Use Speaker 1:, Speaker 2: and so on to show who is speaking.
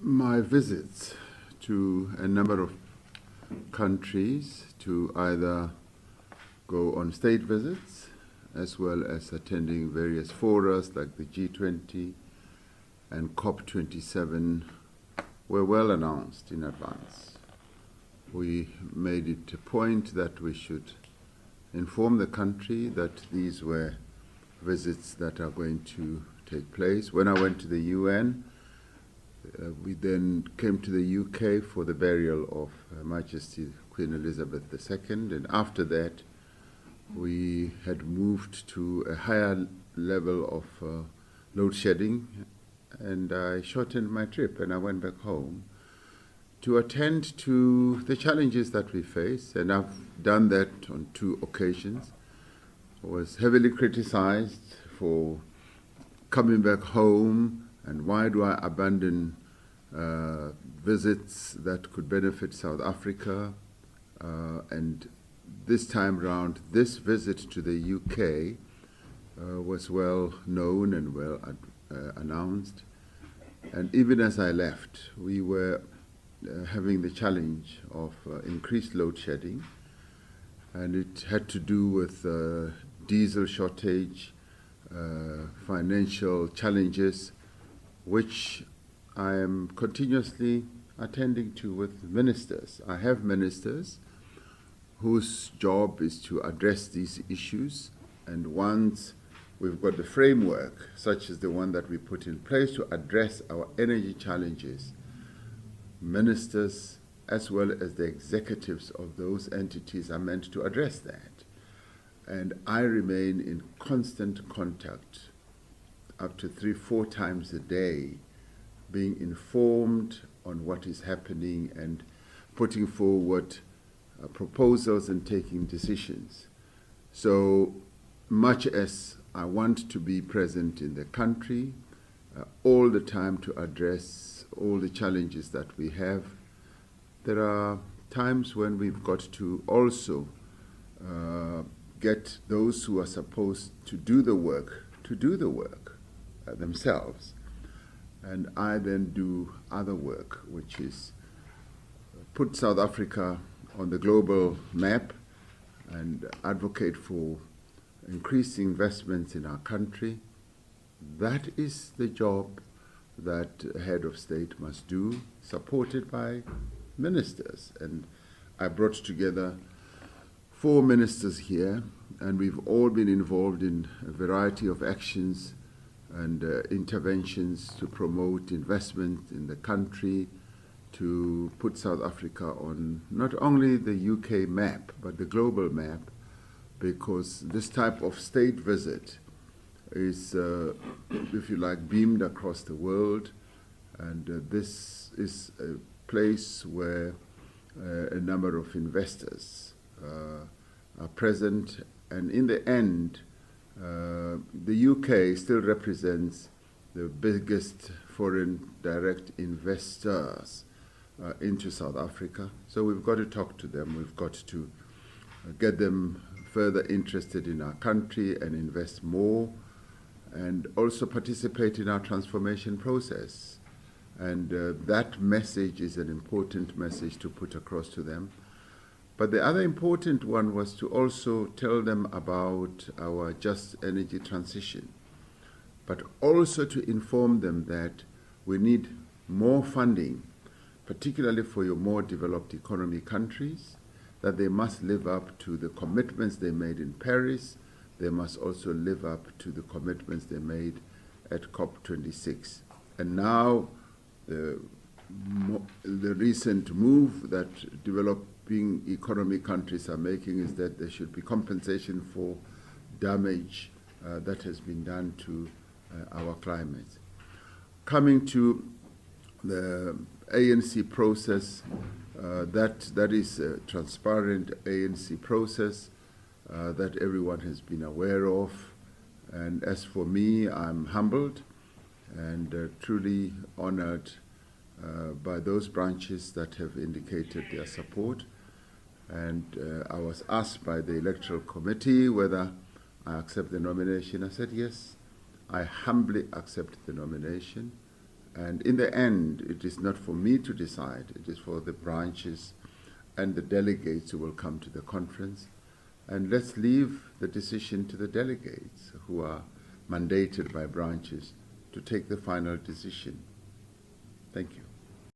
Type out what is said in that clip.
Speaker 1: My visits to a number of countries to either go on state visits as well as attending various forums like the G20 and COP27 were well announced in advance. We made it a point that we should inform the country that these were visits that are going to take place. When I went to the UN, we then came to the UK for the burial of Her Majesty Queen Elizabeth II, and after that we had moved to a higher level of load shedding, and I shortened my trip and I went back home to attend to the challenges that we face, and I've done that on 2 occasions. I was heavily criticized for coming back home, and why do I abandon visits that could benefit South Africa? And this time round, this visit to the UK was well known and well announced. And even as I left, we were having the challenge of increased load shedding, and it had to do with diesel shortage, financial challenges, which I am continuously attending to with ministers. I have ministers whose job is to address these issues, and once we've got the framework, such as the one that we put in place to address our energy challenges, ministers as well as the executives of those entities are meant to address that. And I remain in constant contact up to 3-4 times a day, being informed on what is happening and putting forward proposals and taking decisions. So much as I want to be present in the country all the time to address all the challenges that we have, there are times when we've got to also get those who are supposed to do the work themselves. And I then do other work, which is put South Africa on the global map and advocate for increased investments in our country. That is the job that a head of state must do, supported by ministers. And I brought together 4 ministers here, and we've all been involved in a variety of actions and interventions to promote investment in the country, to put South Africa on not only the UK map, but the global map, because this type of state visit is, if you like, beamed across the world, and this is a place where a number of investors are present, and in the end, the UK still represents the biggest foreign direct investors into South Africa. So we've got to talk to them. We've got to get them further interested in our country and invest more, and also participate in our transformation process. And that message is an important message to put across to them. But the other important one was to also tell them about our just energy transition, but also to inform them that we need more funding, particularly for your more developed economy countries, that they must live up to the commitments they made in Paris. They must also live up to the commitments they made at COP26. And now the recent move that developing economy countries are making is that there should be compensation for damage that has been done to our climate. Coming to the ANC process, that is a transparent ANC process that everyone has been aware of. And as for me, I'm humbled and truly honored by those branches that have indicated their support. And I was asked by the Electoral Committee whether I accept the nomination. I said yes, I humbly accept the nomination, And in the end, it is not for me to decide. It is for the branches and the delegates who will come to the conference. And let's leave the decision to the delegates who are mandated by branches to take the final decision. Thank you.